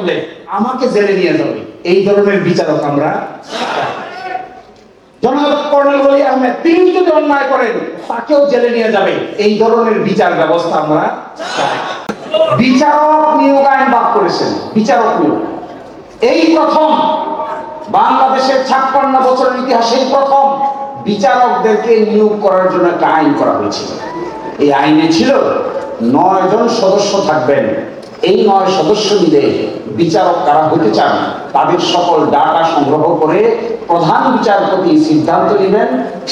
করলে আমাকে জেলে নিয়ে যাবে, এই ধরনের বিচারক আমরা জনাব কর্নেল ওলি আহমেদ তিনি যদি অন্যায় করেন তাকেও জেলে নিয়ে যাবে, এই ধরনের বিচার ব্যবস্থা আমরা বিচারক নিয়োগ আইন বাদ করেছেন। বিচারক নিয়োগ এই প্রথম বাংলাদেশের 56 বছরের ইতিহাসে প্রথম বিচারকদেরকে নিয়োগ করার জন্য একটা আইন করা হয়েছিল। এই আইনে ছিল 9 জন সদস্য থাকবেন, এই 9 সদস্য মিলে বিচারক কারা হতে চান তাদের সকল ডাটা সংগ্রহ করে প্রধান বিচারপতি সিদ্ধান্ত নেবেন।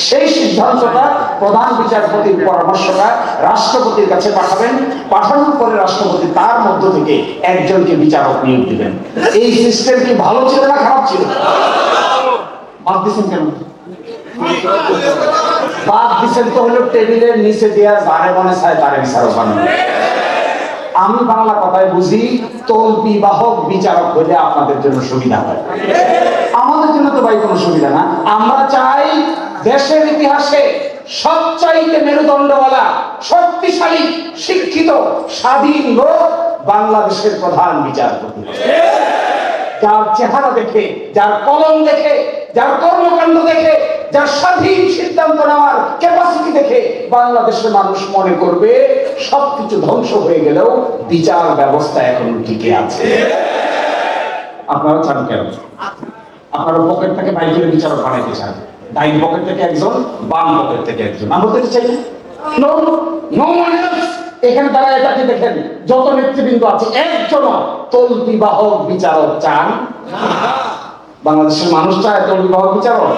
সেই সিদ্ধান্তটা প্রধান বিচারপতির পরামর্শটা রাষ্ট্রপতির কাছে পাঠাবেন, পাঠানোর পরে রাষ্ট্রপতি তার মধ্য থেকে একজনকে বিচারক নিয়োগ দিবেন। এই সিস্টেম কি ভালো ছিল না খারাপ ছিল? বাদ দিচ্ছেন কেন? বাদ দিচ্ছেন তো হলো টেবিলের নিচে দেওয়া যারে মনে চায় তারে বিচারক বানানো। আমি বাংলা কথায় বুঝি, তলবি বাহক বিচারক হলে আপনাদের জন্য সুবিধা হয়, আমাদের জন্য তো ভাই কোনো সুবিধা না। আমরা চাই দেশের ইতিহাসে সবচাইতে মেরুদণ্ডওয়ালা, শক্তিশালী, শিক্ষিত, স্বাধীন লোক বাংলাদেশের প্রধান বিচারপতি, যার চেহারা দেখে, যার কলম দেখে, যার কর্মকাণ্ড দেখে, যার স্বাধীন সিদ্ধান্ত নেওয়ার ক্যাপাসিটি দেখে বাংলাদেশের মানুষ মনে করবে সবকিছু ধ্বংস হয়ে গেলেও বিচার ব্যবস্থা এখন টিকে আছে। আপনারা চান কেন? আপনারা পকেট থেকে বাইকের বিচারক বানাইতে চান, ডাইন পকেট থেকে একজন, বাম পকেট থেকে একজন। আমরা তো চাই নো নো মানে এখানে তারা এটাকে দেখেন, যত নেতৃবৃন্দ আছে একজন তলবি বাহক বিচারক চান না। বাংলাদেশের মানুষ চায় তলবি বাহক বিচারক?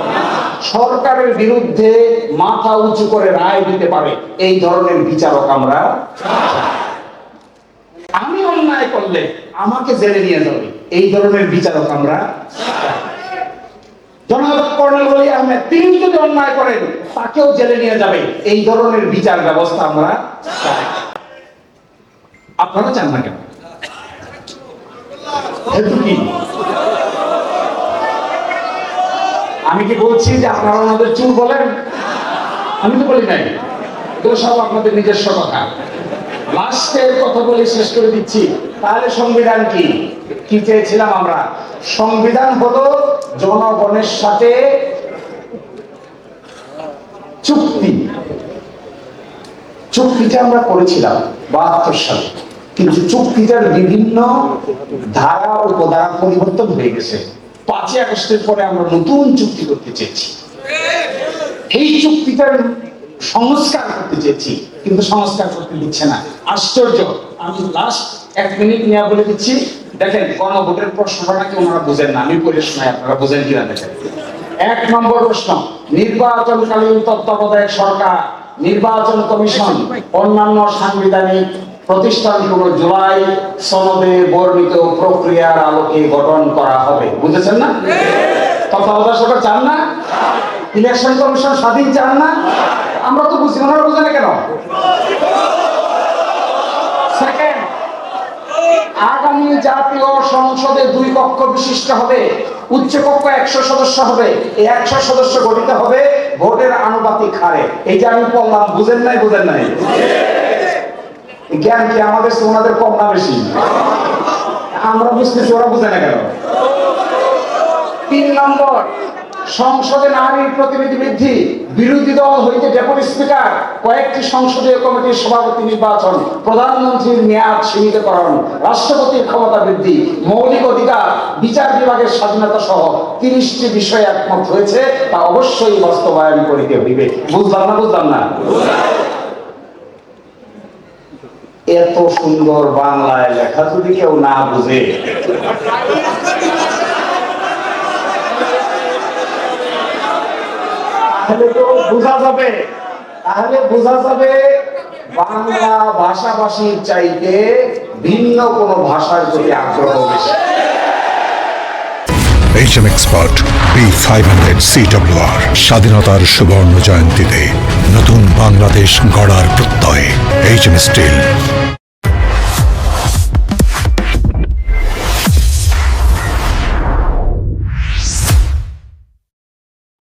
সরকারের বিরুদ্ধে মাথা উঁচু করে রায় দিতে পারে এই ধরনের বিচারক আমরা। আমি অন্যায় করলে আমাকে জেলে নিয়ে যাবে, এই ধরনের বিচারক আমরা। জনাব কর্নেল ওলি আহমেদ তিনি যদি অন্যায় করেন তাকেও জেলে নিয়ে যাবে, এই ধরনের বিচার ব্যবস্থা আমরা। আপনারা চান না কেন? কি আমি কি বলছি যে আপনারা আমাদের চুল বলেন? আমি তো বলি নাই, এগুলো সব আপনাদের নিজস্ব কথা। লাস্টের কথা বলে শেষ করে দিচ্ছি। তাহলে সংবিধান কি? কি চেয়েছিলাম আমরা? সংবিধান হলো জনগণের সাথে চুক্তি। চুক্তিটা আমরা করেছিলাম 72 সালে, কিন্তু চুক্তিটার বিভিন্ন ধারা উপধারা পরিবর্তন হয়ে গেছে। 5ই আগস্টের পরে আমরা নতুন চুক্তি করতে চেয়েছি, এই চুক্তিটার সংস্কার করতে চেয়েছি, কিন্তু সংস্কার করতে দিচ্ছে না। আশ্চর্য। আমি লাস্ট 1 মিনিট নিয়ে বলে দিচ্ছি। দেখেন, গণভোটের প্রশ্নটা নাকি ওনারা বুঝেন না, আমি পড়ে শোনাই, আপনারা বুঝেন কিনা দেখেন। 1 নম্বর প্রশ্ন, নির্বাচনকালীন তত্ত্বাবধায়ক সরকার, নির্বাচন কমিশন, অন্যান্য সাংবিধানিক প্রতিষ্ঠানগুলো জুলাই সনদে বর্ণিত প্রক্রিয়ার আলোকে গঠন করা হবে। বুঝেছেন না? তত্ত্বাবধায়ক সরকার চান না? ইলেকশন কমিশন স্বাধীন চান না? আমরা তো বুঝি, ওনারা বুঝে না কেন? সেকেন্ড, আগামী জাতীয় সংসদে 2 কক্ষ বিশিষ্ট হবে, উচ্চ কক্ষ 100 সদস্য হবে। এই 100 সদস্য গঠিত হবে ভোটের আনুপাতিক হারে। এই যে আমি বললাম, বুঝেন নাই? বুঝেন নাই? জ্ঞান কি আমাদের ওনাদের কম না বেশি? আমরা বুঝতেছি, ওরা বুঝে না কেন? 3 নম্বর, সংসদে নারীর প্রতিনিধি বৃদ্ধি, বিরোধী দল হইতে ডেপুটি স্পিকার, কয়েকটি সংসদীয় কমিটির সভাপতি নির্বাচন, প্রধানমন্ত্রীর মেয়াদ সীমিতকরণ, রাষ্ট্রপতির ক্ষমতা বৃদ্ধি, মৌলিক অধিকার, বিচার বিভাগের স্বাধীনতা সহ 30টি বিষয়ে একমত হয়েছে, তা অবশ্যই বাস্তবায়ন করিতে হইবে। বুঝলাম না? বুঝলাম না? এত সুন্দর বাংলায় লেখা যদি কেউ না বুঝে, তাহলে তো বোঝা যাবে, বাংলা ভাষাভাষীর চাইতে ভিন্ন কোনো ভাষার প্রতি আগ্রহ বেশি। HM Expert B500 CWR স্বাধীনতার সুবর্ণ জয়ন্তীতে নতুন বাংলাদেশ গড়ার প্রত্যয়। HM Steel